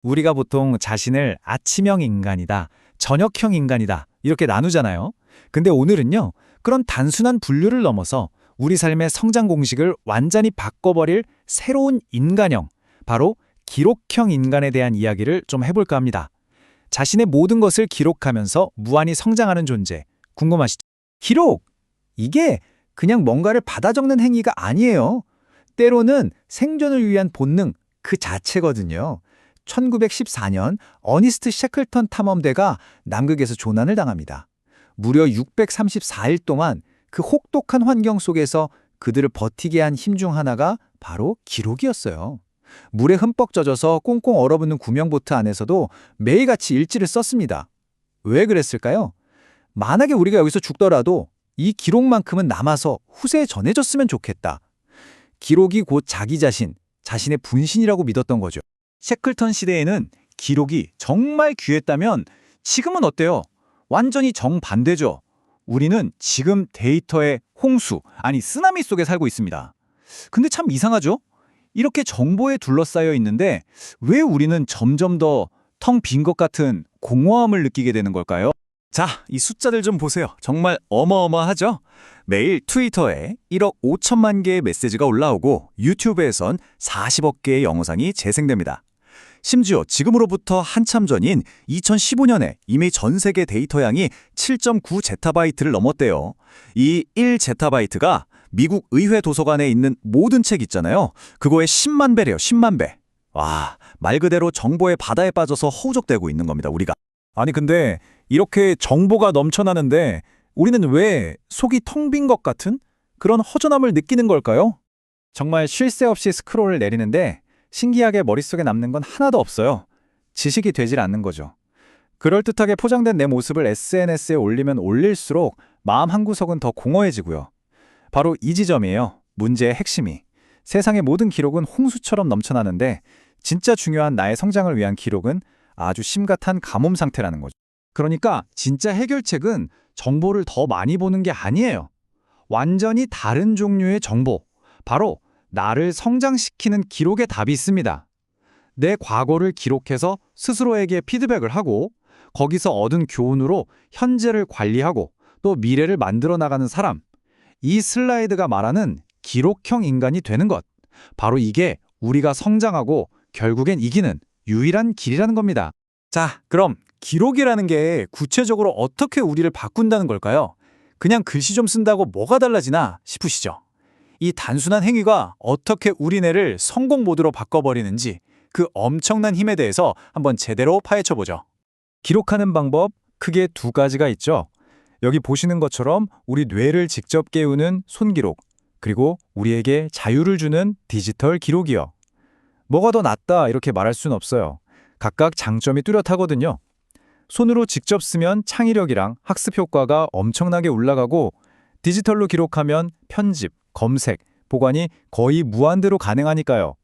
우리가 보통 자신을 아침형 인간이다, 저녁형 인간이다, 이렇게 나누잖아요. 근데 오늘은요, 그런 단순한 분류를 넘어서 우리 삶의 성장 공식을 완전히 바꿔버릴 새로운 인간형, 바로 기록형 인간에 대한 이야기를 좀 해볼까 합니다. 자신의 모든 것을 기록하면서 무한히 성장하는 존재, 궁금하시죠? 기록! 이게 그냥 뭔가를 받아 적는 행위가 아니에요. 때로는 생존을 위한 본능 그 자체거든요. 1914년 어니스트 셰클턴 탐험대가 남극에서 조난을 당합니다. 무려 634일 동안 그 혹독한 환경 속에서 그들을 버티게 한 힘 중 하나가 바로 기록이었어요. 물에 흠뻑 젖어서 꽁꽁 얼어붙는 구명보트 안에서도 매일같이 일지를 썼습니다. 왜 그랬을까요? 만약에 우리가 여기서 죽더라도 이 기록만큼은 남아서 후세에 전해졌으면 좋겠다. 기록이 곧 자기 자신, 자신의 분신이라고 믿었던 거죠. 셰클턴 시대에는 기록이 정말 귀했다면 지금은 어때요? 완전히 정반대죠. 우리는 지금 데이터의 홍수, 아니 쓰나미 속에 살고 있습니다. 근데 참 이상하죠? 이렇게 정보에 둘러싸여 있는데 왜 우리는 점점 더 텅 빈 것 같은 공허함을 느끼게 되는 걸까요? 자, 이 숫자들 좀 보세요. 정말 어마어마하죠? 매일 트위터에 1억 5천만 개의 메시지가 올라오고 유튜브에선 40억 개의 영상이 재생됩니다. 심지어 지금으로부터 한참 전인 2015년에 이미 전 세계 데이터 양이 7.9 제타바이트를 넘었대요. 이 1 제타바이트가 미국 의회 도서관에 있는 모든 책 있잖아요. 그거의 10만 배래요, 10만 배. 와, 말 그대로 정보의 바다에 빠져서 허우적대고 있는 겁니다, 우리가. 아니 근데 이렇게 정보가 넘쳐나는데 우리는 왜 속이 텅 빈 것 같은 그런 허전함을 느끼는 걸까요? 정말 쉴 새 없이 스크롤을 내리는데 신기하게 머릿속에 남는 건 하나도 없어요. 지식이 되질 않는 거죠. 그럴듯하게 포장된 내 모습을 SNS에 올리면 올릴수록 마음 한구석은 더 공허해지고요. 바로 이 지점이에요. 문제의 핵심이. 세상의 모든 기록은 홍수처럼 넘쳐나는데 진짜 중요한 나의 성장을 위한 기록은 아주 심각한 가뭄 상태라는 거죠. 그러니까 진짜 해결책은 정보를 더 많이 보는 게 아니에요. 완전히 다른 종류의 정보, 바로 나를 성장시키는 기록의 답이 있습니다. 내 과거를 기록해서 스스로에게 피드백을 하고 거기서 얻은 교훈으로 현재를 관리하고 또 미래를 만들어 나가는 사람. 이 슬라이드가 말하는 기록형 인간이 되는 것. 바로 이게 우리가 성장하고 결국엔 이기는 유일한 길이라는 겁니다. 자, 그럼 기록이라는 게 구체적으로 어떻게 우리를 바꾼다는 걸까요? 그냥 글씨 좀 쓴다고 뭐가 달라지나 싶으시죠? 이 단순한 행위가 어떻게 우리네를 성공 모드로 바꿔버리는지 그 엄청난 힘에 대해서 한번 제대로 파헤쳐보죠. 기록하는 방법 크게 두 가지가 있죠. 여기 보시는 것처럼 우리 뇌를 직접 깨우는 손기록, 그리고 우리에게 자유를 주는 디지털 기록이요. 뭐가 더 낫다 이렇게 말할 수는 없어요. 각각 장점이 뚜렷하거든요. 손으로 직접 쓰면 창의력이랑 학습 효과가 엄청나게 올라가고 디지털로 기록하면 편집, 검색, 보관이 거의 무한대로 가능하니까요.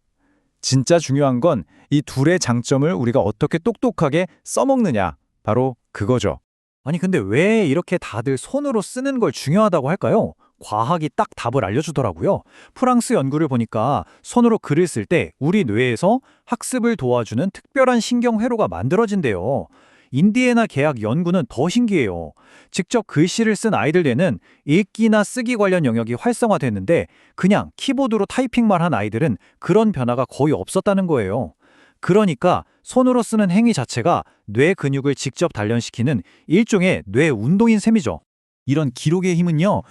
진짜 중요한 건 이 둘의 장점을 우리가 어떻게 똑똑하게 써먹느냐, 바로 그거죠. 아니 근데 왜 이렇게 다들 손으로 쓰는 걸 중요하다고 할까요? 과학이 딱 답을 알려주더라고요. 프랑스 연구를 보니까 손으로 글을 쓸 때 우리 뇌에서 학습을 도와주는 특별한 신경회로가 만들어진대요. 인디애나 대학 연구는 더 신기해요. 직접 글씨를 쓴 아이들 뇌는 읽기나 쓰기 관련 영역이 활성화됐는데 그냥 키보드로 타이핑만 한 아이들은 그런 변화가 거의 없었다는 거예요. 그러니까 손으로 쓰는 행위 자체가 뇌 근육을 직접 단련시키는 일종의 뇌 운동인 셈이죠. 이런 기록의 힘은요,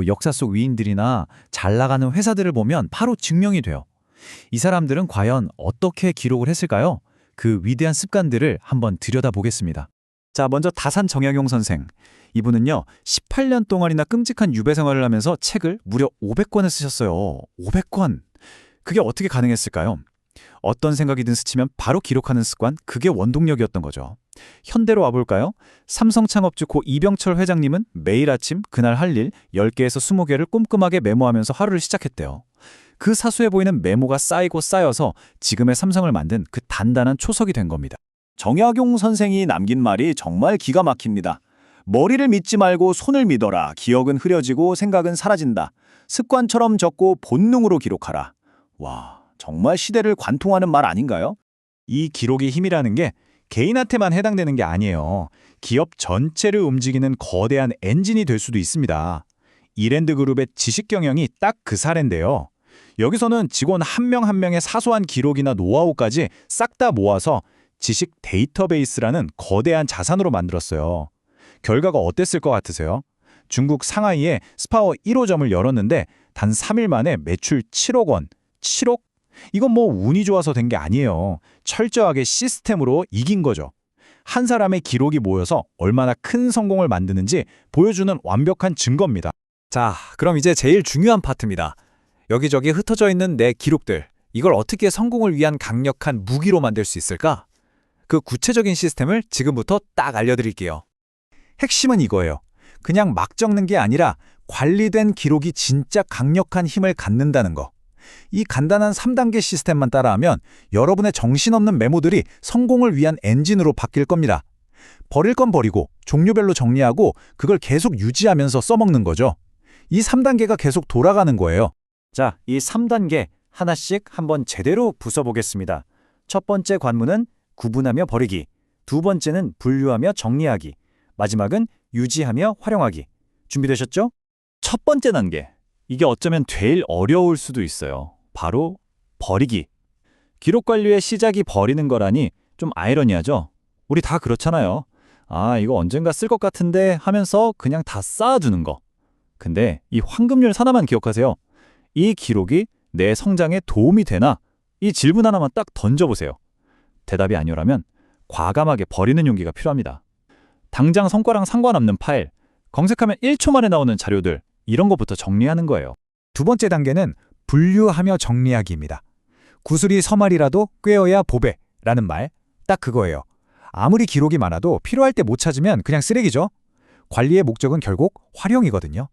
역사 속 위인들이나 잘 나가는 회사들을 보면 바로 증명이 돼요. 이 사람들은 과연 어떻게 기록을 했을까요? 그 위대한 습관들을 한번 들여다보겠습니다. 자, 먼저 다산 정약용 선생. 이분은요, 18년 동안이나 끔찍한 유배 생활을 하면서 책을 무려 500권을 쓰셨어요. 500권! 그게 어떻게 가능했을까요? 어떤 생각이든 스치면 바로 기록하는 습관, 그게 원동력이었던 거죠. 현대로 와볼까요? 삼성 창업주 고 이병철 회장님은 매일 아침 그날 할 일 10개에서 20개를 꼼꼼하게 메모하면서 하루를 시작했대요. 그 사소해 보이는 메모가 쌓이고 쌓여서 지금의 삼성을 만든 그 단단한 초석이 된 겁니다. 정약용 선생이 남긴 말이 정말 기가 막힙니다. 머리를 믿지 말고 손을 믿어라. 기억은 흐려지고 생각은 사라진다. 습관처럼 적고 본능으로 기록하라. 와, 정말 시대를 관통하는 말 아닌가요? 이 기록의 힘이라는 게 개인한테만 해당되는 게 아니에요. 기업 전체를 움직이는 거대한 엔진이 될 수도 있습니다. 이랜드 그룹의 지식 경영이 딱 그 사례인데요. 여기서는 직원 한 명 한 명의 사소한 기록이나 노하우까지 싹 다 모아서 지식 데이터베이스라는 거대한 자산으로 만들었어요. 결과가 어땠을 것 같으세요? 중국 상하이에 스파워 1호점을 열었는데 단 3일 만에 매출 7억 원. 7억? 이건 뭐 운이 좋아서 된 게 아니에요. 철저하게 시스템으로 이긴 거죠. 한 사람의 기록이 모여서 얼마나 큰 성공을 만드는지 보여주는 완벽한 증거입니다. 자, 그럼 이제 제일 중요한 파트입니다. 여기저기 흩어져 있는 내 기록들, 이걸 어떻게 성공을 위한 강력한 무기로 만들 수 있을까? 그 구체적인 시스템을 지금부터 딱 알려드릴게요. 핵심은 이거예요. 그냥 막 적는 게 아니라 관리된 기록이 진짜 강력한 힘을 갖는다는 거. 이 간단한 3단계 시스템만 따라하면 여러분의 정신없는 메모들이 성공을 위한 엔진으로 바뀔 겁니다. 버릴 건 버리고 종류별로 정리하고 그걸 계속 유지하면서 써먹는 거죠. 이 3단계가 계속 돌아가는 거예요. 자, 이 3단계 하나씩 한번 제대로 부숴보겠습니다. 첫 번째 관문은 구분하며 버리기, 두 번째는 분류하며 정리하기, 마지막은 유지하며 활용하기. 준비되셨죠? 첫 번째 단계. 이게 어쩌면 제일 어려울 수도 있어요. 바로 버리기. 기록 관리의 시작이 버리는 거라니 좀 아이러니하죠? 우리 다 그렇잖아요. 아, 이거 언젠가 쓸 것 같은데 하면서 그냥 다 쌓아두는 거. 근데 이 황금률 하나만 기억하세요. 이 기록이 내 성장에 도움이 되나? 이 질문 하나만 딱 던져보세요. 대답이 아니오라면 과감하게 버리는 용기가 필요합니다. 당장 성과랑 상관없는 파일, 검색하면 1초 만에 나오는 자료들, 이런 것부터 정리하는 거예요. 두 번째 단계는 분류하며 정리하기입니다. 구슬이 서말이라도 꿰어야 보배라는 말, 딱 그거예요. 아무리 기록이 많아도 필요할 때 못 찾으면 그냥 쓰레기죠. 관리의 목적은 결국 활용이거든요.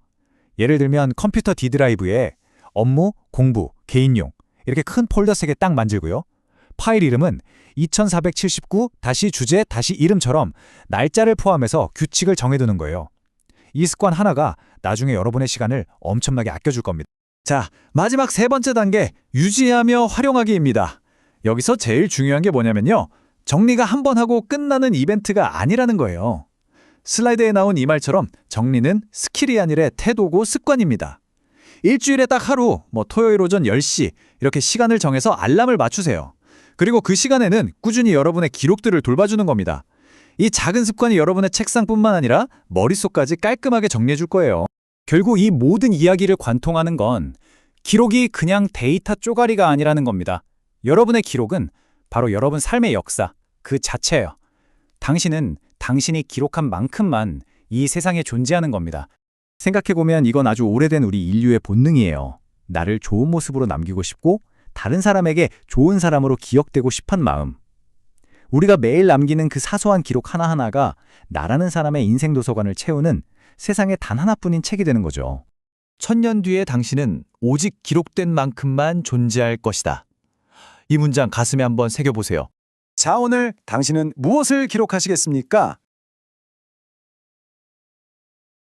예를 들면 컴퓨터 D드라이브에 업무, 공부, 개인용 이렇게 큰 폴더 3개 딱 만들고요. 파일 이름은 2479-주제-이름처럼 날짜를 포함해서 규칙을 정해두는 거예요. 이 습관 하나가 나중에 여러분의 시간을 엄청나게 아껴줄 겁니다. 자, 마지막 세 번째 단계, 유지하며 활용하기입니다. 여기서 제일 중요한 게 뭐냐면요. 정리가 한 번 하고 끝나는 이벤트가 아니라는 거예요. 슬라이드에 나온 이 말처럼 정리는 스킬이 아니라 태도고 습관입니다. 일주일에 딱 하루, 토요일 오전 10시 이렇게 시간을 정해서 알람을 맞추세요. 그리고 그 시간에는 꾸준히 여러분의 기록들을 돌봐주는 겁니다. 이 작은 습관이 여러분의 책상뿐만 아니라 머릿속까지 깔끔하게 정리해 줄 거예요. 결국 이 모든 이야기를 관통하는 건 기록이 그냥 데이터 쪼가리가 아니라는 겁니다. 여러분의 기록은 바로 여러분 삶의 역사, 그 자체예요. 당신은 당신이 기록한 만큼만 이 세상에 존재하는 겁니다. 생각해보면 이건 아주 오래된 우리 인류의 본능이에요. 나를 좋은 모습으로 남기고 싶고 다른 사람에게 좋은 사람으로 기억되고 싶은 마음. 우리가 매일 남기는 그 사소한 기록 하나하나가 나라는 사람의 인생 도서관을 채우는 세상에 단 하나뿐인 책이 되는 거죠. 1000년 뒤에 당신은 오직 기록된 만큼만 존재할 것이다. 이 문장 가슴에 한번 새겨보세요. 자, 오늘 당신은 무엇을 기록하시겠습니까?